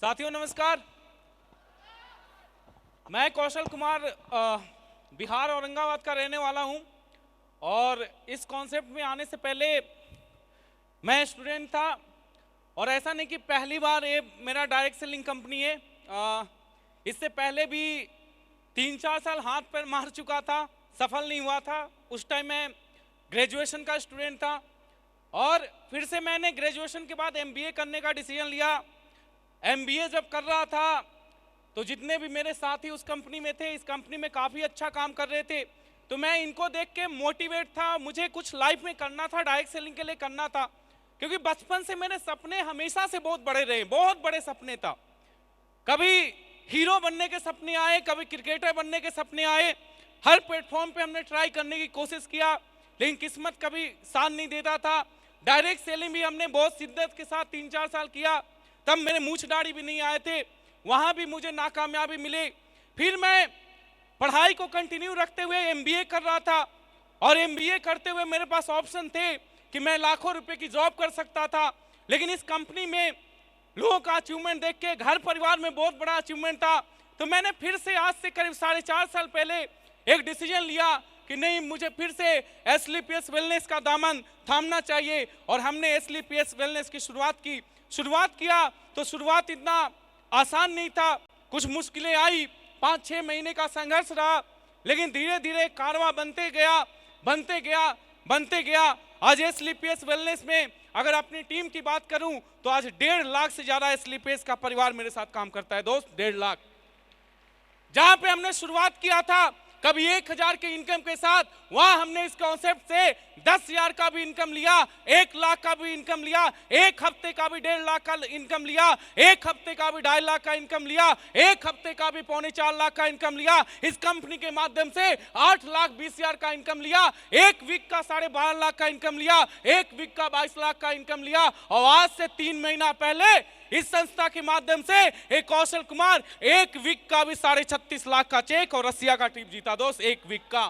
साथियों नमस्कार। मैं कौशल कुमार बिहार औरंगाबाद का रहने वाला हूं और इस कॉन्सेप्ट में आने से पहले मैं स्टूडेंट था और ऐसा नहीं कि पहली बार ये मेरा डायरेक्ट सेलिंग कंपनी है। इससे पहले भी 3-4 साल हाथ पैर मार चुका था, सफल नहीं हुआ था। उस टाइम मैं ग्रेजुएशन का स्टूडेंट था और फिर से मैंने ग्रेजुएशन के बाद MBA करने का डिसीजन लिया। MBA जब कर रहा था तो जितने भी मेरे साथी उस कंपनी में थे, इस कंपनी में काफ़ी अच्छा काम कर रहे थे, तो मैं इनको देख के मोटिवेट था। मुझे कुछ लाइफ में करना था, डायरेक्ट सेलिंग के लिए करना था, क्योंकि बचपन से मेरे सपने हमेशा से बहुत बड़े रहे, बहुत बड़े सपने था। कभी हीरो बनने के सपने आए, कभी क्रिकेटर बनने के सपने आए। हर प्लेटफॉर्म पे हमने ट्राई करने की कोशिश किया, लेकिन किस्मत कभी साथ नहीं देता था। डायरेक्ट सेलिंग भी हमने बहुत शिद्दत के साथ 3-4 साल किया, तब मेरे मूछ दाढ़ी भी नहीं आए थे, वहाँ भी मुझे नाकामयाबी मिली। फिर मैं पढ़ाई को कंटिन्यू रखते हुए MBA कर रहा था और MBA करते हुए मेरे पास ऑप्शन थे कि मैं लाखों रुपए की जॉब कर सकता था, लेकिन इस कंपनी में लोगों का अचीवमेंट देख के घर परिवार में बहुत बड़ा अचीवमेंट था। तो मैंने फिर से आज से करीब 4.5 साल पहले एक डिसीजन लिया कि नहीं, मुझे फिर से SLPS वेलनेस का दामन थामना चाहिए और हमने SLPS वेलनेस की शुरुआत किया। तो शुरुआत इतना आसान नहीं था, कुछ मुश्किलें आई, 5-6 महीने का संघर्ष रहा, लेकिन धीरे धीरे कारवां बनते गया। आज SLPS वेलनेस में अगर अपनी टीम की बात करूं तो आज 1.5 लाख से ज्यादा SLPS का परिवार मेरे साथ काम करता है दोस्त, 1.5 लाख। जहां पे हमने शुरुआत किया था कभी 1,000 के इनकम के साथ, वहां हमने इस कॉन्सेप्ट से 10,000 का भी इनकम लिया, 1 लाख का भी इनकम लिया, एक हफ्ते का भी 1.5 लाख का इनकम लिया, एक हफ्ते का भी 2.5 लाख का इनकम लिया, एक हफ्ते का भी 3.25 लाख का इनकम लिया। इस कंपनी के माध्यम से 8,20,000 का इनकम लिया, एक वीक का 12.5 लाख का इनकम लिया, एक वीक का 22 लाख का इनकम लिया। और आज से 3 महीना पहले इस संस्था के माध्यम से एक कौशल कुमार एक वीक का भी 36.5 लाख का चेक और रसिया का ट्रिप जीता दोस्त, एक वीक का।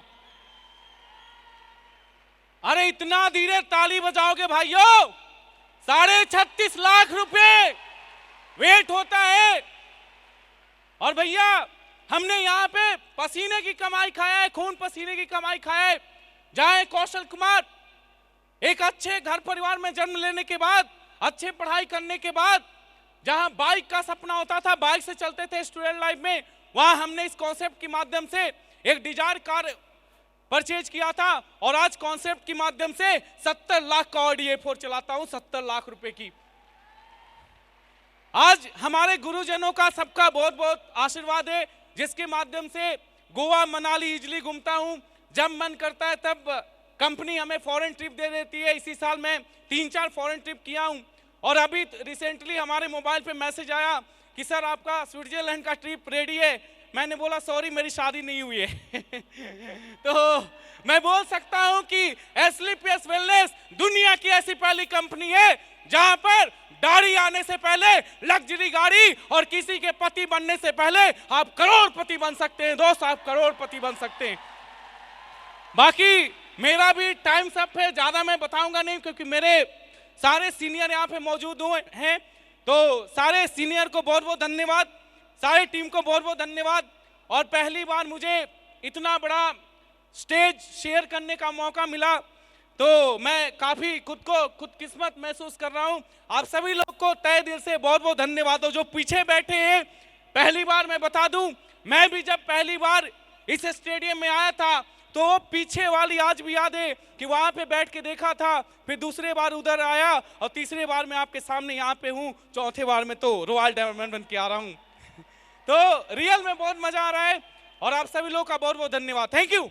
अरे इतना धीरे ताली बजाओगे भाइयों? 36.5 लाख रुपए वेट होता है। और भैया हमने यहाँ पे पसीने की कमाई खाया है, खून पसीने की कमाई खाया है। जहां कौशल कुमार एक अच्छे घर परिवार में जन्म लेने के बाद, अच्छे पढ़ाई करने के बाद, जहां बाइक का सपना होता था, बाइक से चलते थे स्टूडेंट लाइफ में, वहां हमने इस कॉन्सेप्ट के माध्यम से एक डिजायर कार परचेज किया था और आज कॉन्सेप्ट के माध्यम से 70 लाख का Audi A4 चलाता हूं, 70 लाख रुपए की। आज हमारे गुरुजनों का सबका बहुत बहुत आशीर्वाद है, जिसके माध्यम से गोवा मनाली इजली घूमता हूं। जब मन करता है तब कंपनी हमें फॉरेन ट्रिप दे देती है। इसी साल मैं 3-4 फॉरेन ट्रिप किया हूं और अभी रिसेंटली हमारे मोबाइल पे मैसेज आया कि सर आपका स्विट्जरलैंड का ट्रिप रेडी है। मैंने बोला सॉरी मेरी शादी नहीं हुई है। तो मैं बोल सकता हूं कि SLPS वेलनेस दुनिया की ऐसी पहली कंपनी है जहां पर दाढ़ी आने से पहले लग्जरी गाड़ी और किसी के पति बनने से पहले आप करोड़पति बन सकते हैं दोस्त, आप करोड़पति बन सकते हैं। बाकी मेरा भी टाइम सब है, ज्यादा मैं बताऊंगा नहीं क्योंकि मेरे सारे सीनियर यहाँ पे मौजूद हैं। तो सारे सीनियर को बहुत बहुत धन्यवाद, सारे टीम को बहुत बहुत धन्यवाद। और पहली बार मुझे इतना बड़ा स्टेज शेयर करने का मौका मिला, तो मैं काफी खुद किस्मत महसूस कर रहा हूं। आप सभी लोग को तहे दिल से बहुत बहुत धन्यवाद हो जो पीछे बैठे हैं। पहली बार मैं बता दूं, मैं भी जब पहली बार इस स्टेडियम में आया था तो पीछे वाली आज भी याद है कि वहां पे बैठ के देखा था, फिर दूसरे बार उधर आया और तीसरे बार मैं आपके सामने यहाँ पे हूँ, चौथे बार में तो रॉयल डायमंड बन के आ रहा हूँ। तो रियल में बहुत मजा आ रहा है और आप सभी लोग का बहुत बहुत धन्यवाद। Thank you.